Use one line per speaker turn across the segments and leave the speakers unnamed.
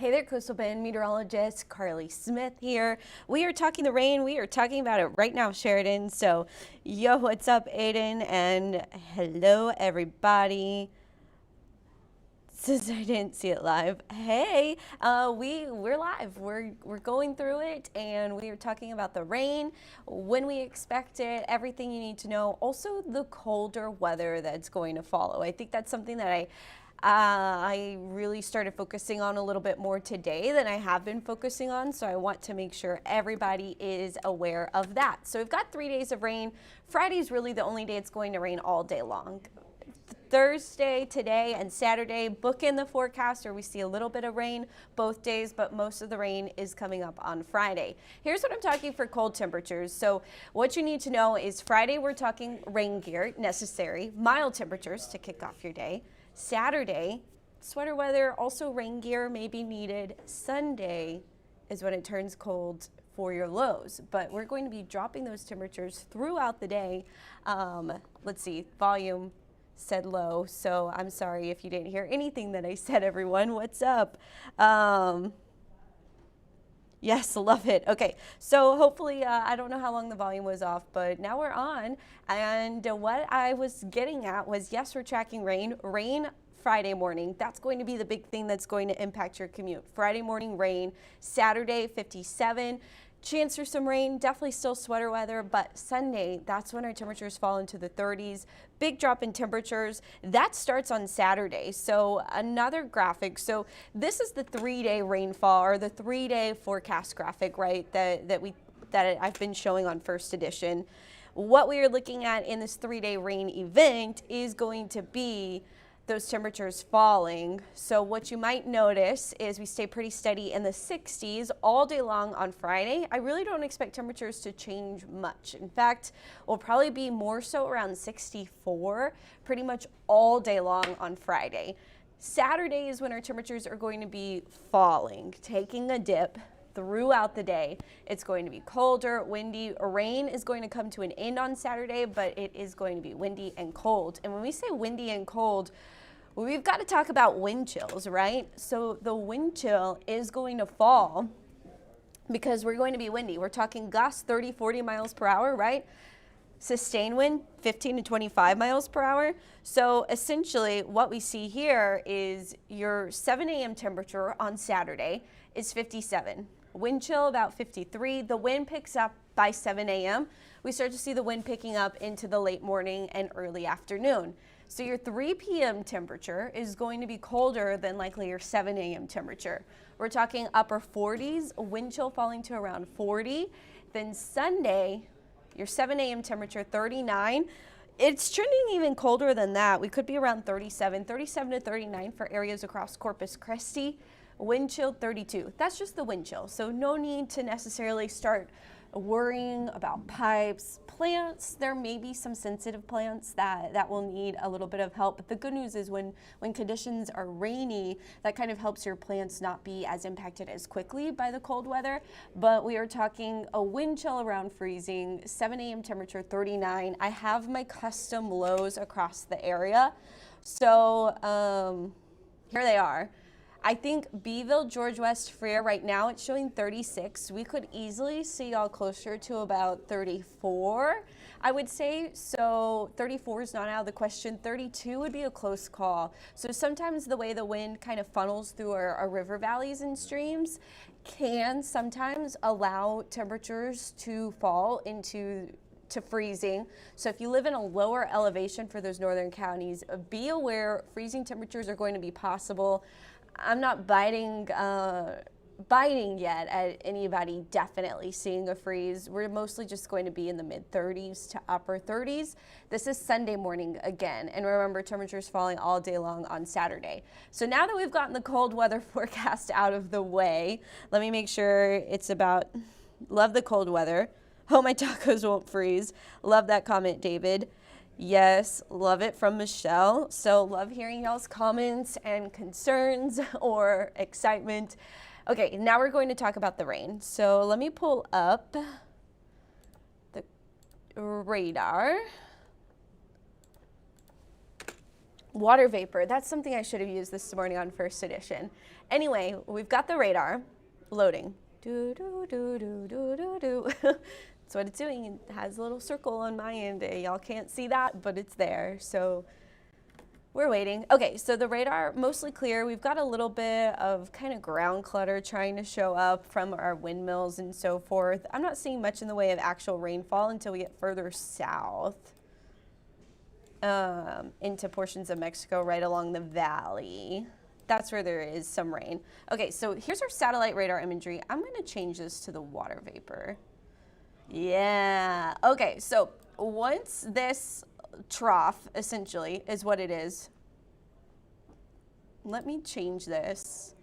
Hey there, Coastal Bend Meteorologist Carly Smith here. We are talking the rain. We are talking about it right now, Sheridan. So, yo, what's up, Aiden? And hello, everybody. Since I didn't see it live, hey, we're live. We're going through it, and we are talking about the rain, when we expect it, everything you need to know. Also, the colder weather that's going to follow. I think that's something that I really started focusing on a little bit more today than I have been focusing on, so I want to make sure everybody is aware of that. So we've got 3 days of rain. Friday's really the only day it's going to rain all day long. Thursday, today, and Saturday, book in the forecast where we see a little bit of rain both days, but most of the rain is coming up on Friday. Here's what I'm talking for cold temperatures. So what you need to know is Friday we're talking rain gear necessary, mild temperatures to kick off your day. Saturday, sweater weather, also rain gear may be needed. Sunday is when it turns cold for your lows, but we're going to be dropping those temperatures throughout the day. Let's see, volume said low, so I'm sorry if you didn't hear anything that I said, everyone. What's up? Yes, love it. Okay, so hopefully, I don't know how long the volume was off, but now we're on. And what I was getting at was, yes, we're tracking rain. Rain Friday morning. That's going to be the big thing that's going to impact your commute. Friday morning rain. Saturday 57. Chance for some rain, definitely still sweater weather, but Sunday, that's when our temperatures fall into the 30s. Big drop in temperatures. That starts on Saturday. So another graphic. So this is the 3-day rainfall, or the 3-day forecast graphic, right, that I've been showing on First Edition. What we are looking at in this 3-day rain event is going to be those temperatures falling. So what you might notice is we stay pretty steady in the 60s all day long on Friday. I really don't expect temperatures to change much. In fact, we'll probably be more so around 64 pretty much all day long on Friday. Saturday is when our temperatures are going to be falling, taking a dip throughout the day. It's going to be colder, windy. Rain is going to come to an end on Saturday, but it is going to be windy and cold. And when we say windy and cold, we've got to talk about wind chills, right? So the wind chill is going to fall because we're going to be windy. We're talking gusts 30, 40 miles per hour, right? Sustained wind 15 to 25 miles per hour. So essentially what we see here is your 7 a.m. temperature on Saturday is 57. Wind chill about 53. The wind picks up by 7 a.m. We start to see the wind picking up into the late morning and early afternoon. So your 3 p.m. temperature is going to be colder than likely your 7 a.m. temperature. We're talking upper 40s, wind chill falling to around 40. Then Sunday, your 7 a.m. temperature 39. It's trending even colder than that. We could be around 37 to 39 for areas across Corpus Christi. Wind chill 32. That's just the wind chill. So no need to necessarily start worrying about pipes. Plants, there may be some sensitive plants that will need a little bit of help. But the good news is when conditions are rainy, that kind of helps your plants not be as impacted as quickly by the cold weather. But we are talking a wind chill around freezing, 7 a.m. temperature 39. I have my custom lows across the area. So here they are. I think Beeville, George West, Freer, right now it's showing 36. We could easily see y'all closer to about 34, I would say. So 34 is not out of the question. 32 would be a close call. So sometimes the way the wind kind of funnels through our river valleys and streams can sometimes allow temperatures to fall into freezing. So if you live in a lower elevation for those northern counties, be aware freezing temperatures are going to be possible. I'm not biting yet at anybody definitely seeing a freeze. We're mostly just going to be in the mid 30s to upper 30s. This is Sunday morning again. And remember, temperatures falling all day long on Saturday. So now that we've gotten the cold weather forecast out of the way, let me make sure it's about, love the cold weather. Hope my tacos won't freeze. Love that comment, David. Yes, love it from Michelle. So love hearing y'all's comments and concerns or excitement. Okay, now we're going to talk about the rain. So let me pull up the radar. Water vapor, that's something I should have used this morning on first edition. Anyway, we've got the radar loading. Do, do, do, do, do, do, do. That's what it's doing. It has a little circle on my end. Y'all can't see that, but it's there. So we're waiting. Okay, so the radar mostly clear. We've got a little bit of kind of ground clutter trying to show up from our windmills and so forth. I'm not seeing much in the way of actual rainfall until we get further south. Into portions of Mexico right along the valley. That's where there is some rain. Okay, so here's our satellite radar imagery. I'm going to change this to the water vapor. Yeah. Okay, so once this trough essentially is what it is, let me change this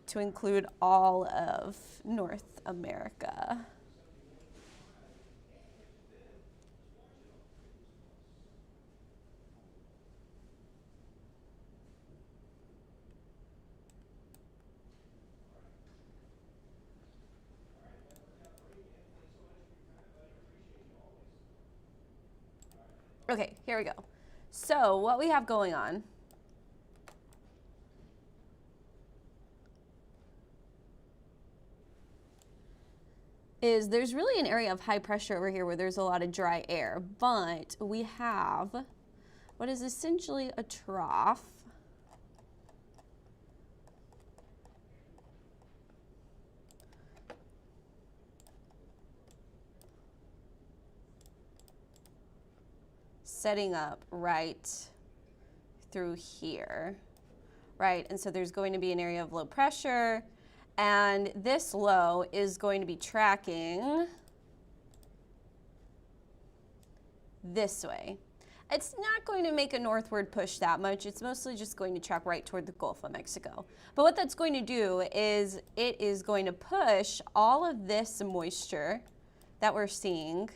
to include all of North America. Okay, here we go. So what we have going on is there's really an area of high pressure over here where there's a lot of dry air, but we have what is essentially a trough. Setting up right through here, right? And so there's going to be an area of low pressure, and this low is going to be tracking this way. It's not going to make a northward push that much. It's mostly just going to track right toward the Gulf of Mexico. But what that's going to do is it is going to push all of this moisture that we're seeing.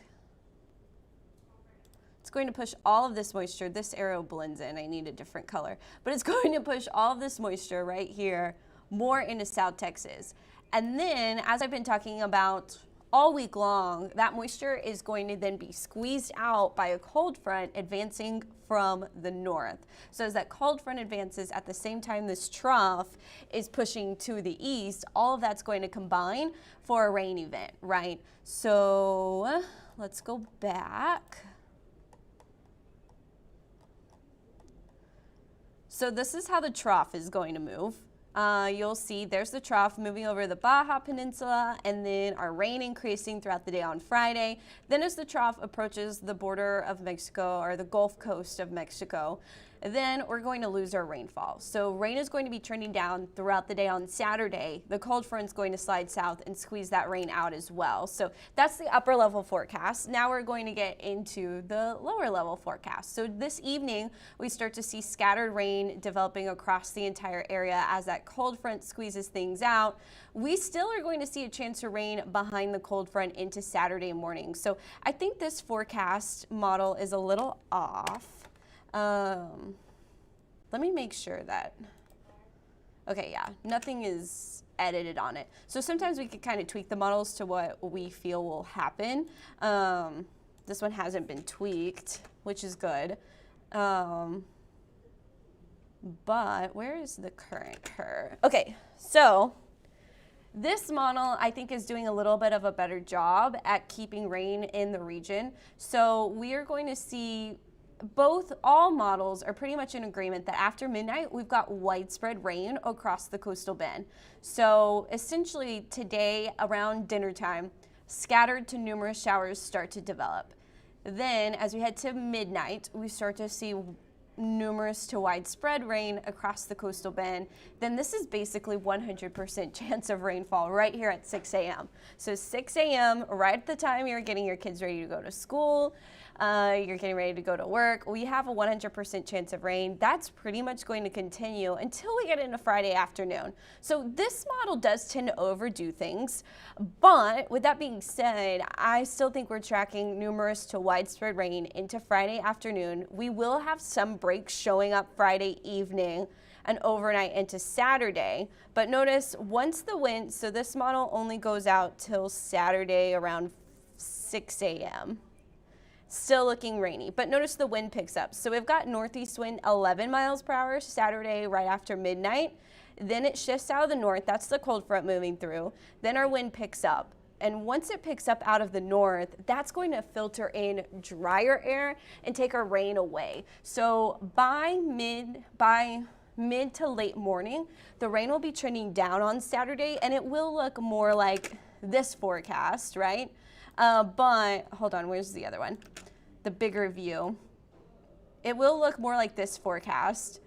It's going to push all of this moisture. This arrow blends in. I need a different color. But it's going to push all of this moisture right here more into South Texas. And then, as I've been talking about all week long, that moisture is going to then be squeezed out by a cold front advancing from the north. So as that cold front advances at the same time this trough is pushing to the east, all of that's going to combine for a rain event, right? So let's go back. So this is how the trough is going to move. You'll see there's the trough moving over the Baja Peninsula, and then our rain increasing throughout the day on Friday. Then as the trough approaches the border of Mexico, or the Gulf Coast of Mexico, then we're going to lose our rainfall. So rain is going to be trending down throughout the day on Saturday. The cold front's going to slide south and squeeze that rain out as well. So that's the upper level forecast. Now we're going to get into the lower level forecast. So this evening, we start to see scattered rain developing across the entire area as that cold front squeezes things out. We still are going to see a chance of rain behind the cold front into Saturday morning. So I think this forecast model is a little off. Let me make sure that, okay, yeah, nothing is edited on it. So sometimes we could kind of tweak the models to what we feel will happen. This one hasn't been tweaked, which is good. But where is the current curve? Okay, so this model, I think, is doing a little bit of a better job at keeping rain in the region. So we are going to see all models are pretty much in agreement that after midnight, we've got widespread rain across the coastal bend. So essentially today around dinner time, scattered to numerous showers start to develop. Then as we head to midnight, we start to see numerous to widespread rain across the coastal bend. Then this is basically 100% chance of rainfall right here at 6 a.m. So 6 a.m., right at the time you're getting your kids ready to go to school, you're getting ready to go to work, we have a 100% chance of rain. That's pretty much going to continue until we get into Friday afternoon. So this model does tend to overdo things, but with that being said, I still think we're tracking numerous to widespread rain into Friday afternoon. We will have some breaks showing up Friday evening and overnight into Saturday. But notice once the wind, so this model only goes out till Saturday around 6 a.m. Still looking rainy, but notice the wind picks up. So we've got northeast wind 11 miles per hour Saturday right after midnight. Then it shifts out of the north. That's the cold front moving through. Then our wind picks up. And once it picks up out of the north, that's going to filter in drier air and take our rain away. So by mid to late morning, the rain will be trending down on Saturday, and it will look more like this forecast, right? But hold on, where's the other one? The bigger view. It will look more like this forecast,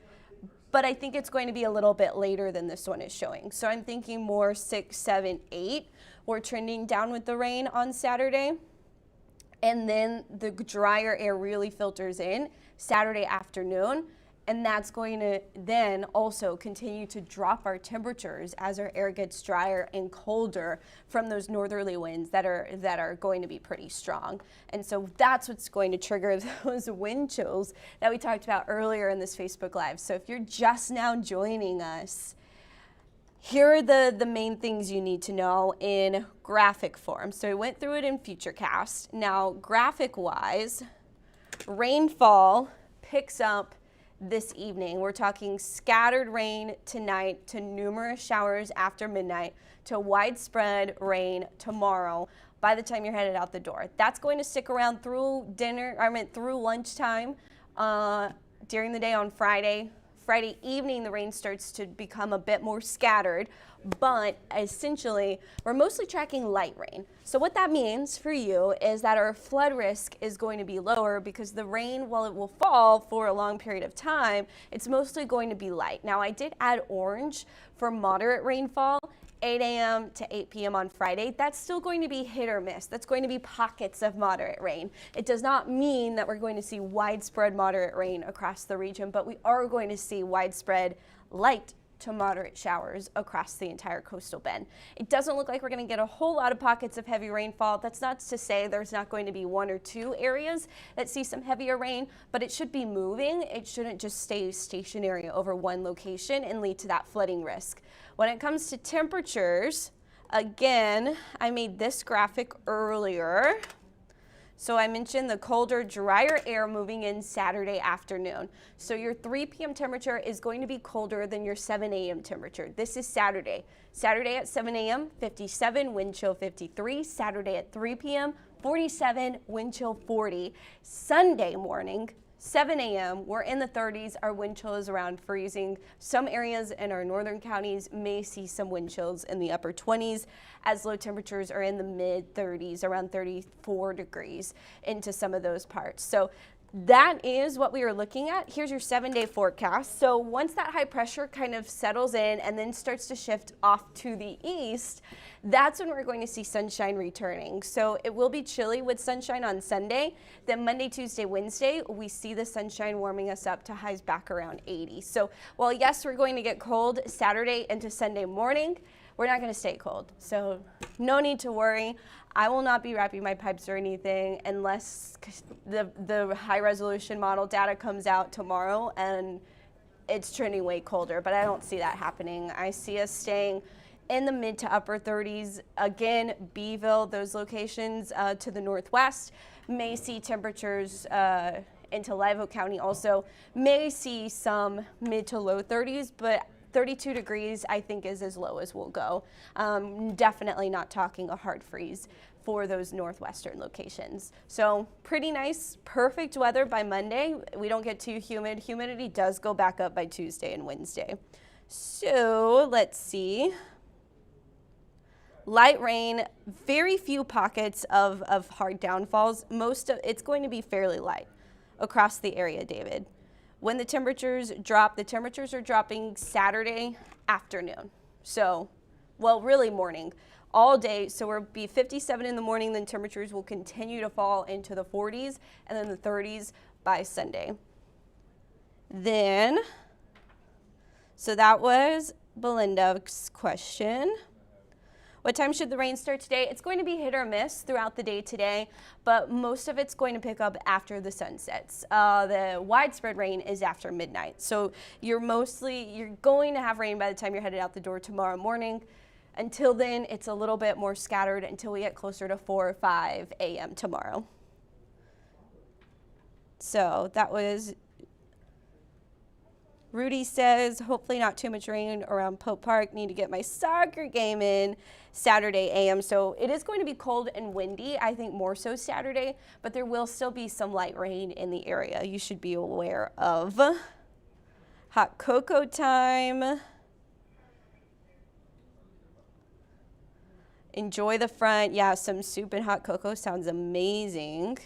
but I think it's going to be a little bit later than this one is showing. So I'm thinking more 6, 7, 8. We're trending down with the rain on Saturday. And then the drier air really filters in Saturday afternoon. And that's going to then also continue to drop our temperatures as our air gets drier and colder from those northerly winds that are going to be pretty strong. And so that's what's going to trigger those wind chills that we talked about earlier in this Facebook Live. So if you're just now joining us, here are the main things you need to know in graphic form. So we went through it in Futurecast. Now, graphic-wise, rainfall picks up this evening. We're talking scattered rain tonight to numerous showers after midnight to widespread rain tomorrow by the time you're headed out the door. That's going to stick around through through lunchtime during the day on Friday. Friday evening, the rain starts to become a bit more scattered, but essentially, we're mostly tracking light rain. So what that means for you is that our flood risk is going to be lower because the rain, while it will fall for a long period of time, it's mostly going to be light. Now, I did add orange for moderate rainfall, 8 a.m. to 8 p.m. on Friday. That's still going to be hit or miss. That's going to be pockets of moderate rain. It does not mean that we're going to see widespread moderate rain across the region, but we are going to see widespread light to moderate showers across the entire coastal bend. It doesn't look like we're going to get a whole lot of pockets of heavy rainfall. That's not to say there's not going to be 1 or 2 areas that see some heavier rain, but it should be moving. It shouldn't just stay stationary over one location and lead to that flooding risk. When it comes to temperatures, again, I made this graphic earlier. So I mentioned the colder, drier air moving in Saturday afternoon. So your 3 p.m. temperature is going to be colder than your 7 a.m. temperature. This is Saturday. Saturday at 7 a.m., 57, wind chill 53. Saturday at 3 p.m., 47, wind chill 40. Sunday morning, 7 a.m., we're in the 30s. Our wind chill is around freezing. Some areas in our northern counties may see some wind chills in the upper 20s as low temperatures are in the mid 30s, around 34 degrees into some of those parts. So that is what we are looking at. Here's your 7-day forecast. So once that high pressure kind of settles in and then starts to shift off to the east, that's when we're going to see sunshine returning. So it will be chilly with sunshine on Sunday. Then Monday, Tuesday, Wednesday, we see the sunshine warming us up to highs back around 80. So while yes, we're going to get cold Saturday into Sunday morning, we're not going to stay cold. So no need to worry. I will not be wrapping my pipes or anything unless the high resolution model data comes out tomorrow and it's trending way colder, but I don't see that happening. I see us staying in the mid to upper 30s. Again, Beeville, those locations to the northwest may see temperatures into Live Oak County also may see some mid to low 30s, but 32 degrees, I think, is as low as we'll go. Definitely not talking a hard freeze for those northwestern locations. So pretty nice, perfect weather by Monday. We don't get too humid. Humidity does go back up by Tuesday and Wednesday. So let's see. Light rain, very few pockets of hard downfalls. Most of it's going to be fairly light across the area, David. When the temperatures drop, the temperatures are dropping Saturday afternoon. So, well, really morning, all day. So we'll be 57 in the morning, then temperatures will continue to fall into the 40s and then the 30s by Sunday. Then, so that was Belinda's question. What time should the rain start today? It's going to be hit or miss throughout the day today, but most of it's going to pick up after the sun sets. The widespread rain is after midnight. So you're going to have rain by the time you're headed out the door tomorrow morning. Until then, it's a little bit more scattered until we get closer to 4 or 5 a.m. tomorrow. So that was, Rudy says, hopefully not too much rain around Pope Park. Need to get my soccer game in Saturday AM. So it is going to be cold and windy, I think more so Saturday, but there will still be some light rain in the area you should be aware of. Hot cocoa time. Enjoy the front. Yeah, some soup and hot cocoa sounds amazing.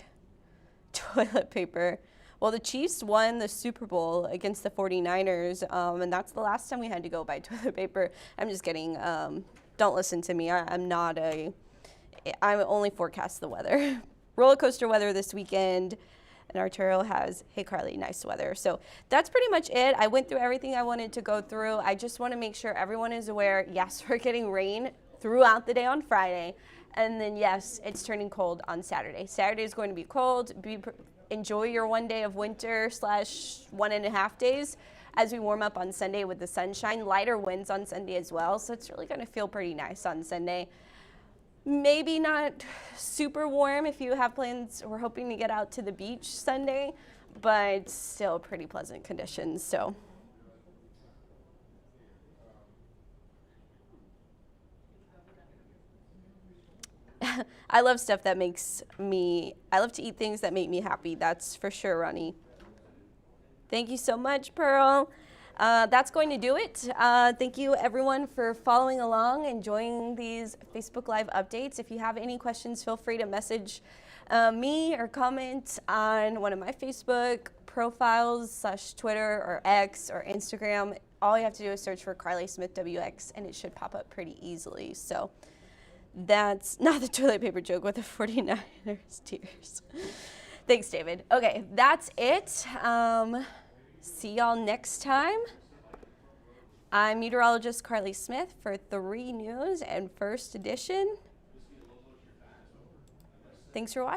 Toilet paper. Well, the Chiefs won the Super Bowl against the 49ers, and that's the last time we had to go buy toilet paper. I'm just kidding. Don't listen to me. I only forecast the weather. Roller coaster weather this weekend, and Arturo has, hey, Carly, nice weather. So that's pretty much it. I went through everything I wanted to go through. I just want to make sure everyone is aware, yes, we're getting rain throughout the day on Friday, and then, yes, it's turning cold on Saturday. Saturday is going to be cold. Enjoy your 1 day of winter / 1.5 days as we warm up on Sunday with the sunshine. Lighter winds on Sunday as well, so it's really going to feel pretty nice on Sunday. Maybe not super warm if you have plans or hoping to get out to the beach Sunday, but still pretty pleasant conditions. So I love stuff that makes me, I love to eat things that make me happy. That's for sure, Ronnie. Thank you so much, Pearl. That's going to do it. Thank you, everyone, for following along, enjoying these Facebook Live updates. If you have any questions, feel free to message me or comment on one of my Facebook profiles / Twitter or X or Instagram. All you have to do is search for Carly Smith WX, and it should pop up pretty easily. So that's not the toilet paper joke with the 49ers tears. Thanks, David. Okay, that's it. See y'all next time. I'm meteorologist Carly Smith for 3 News and First Edition. Thanks for watching.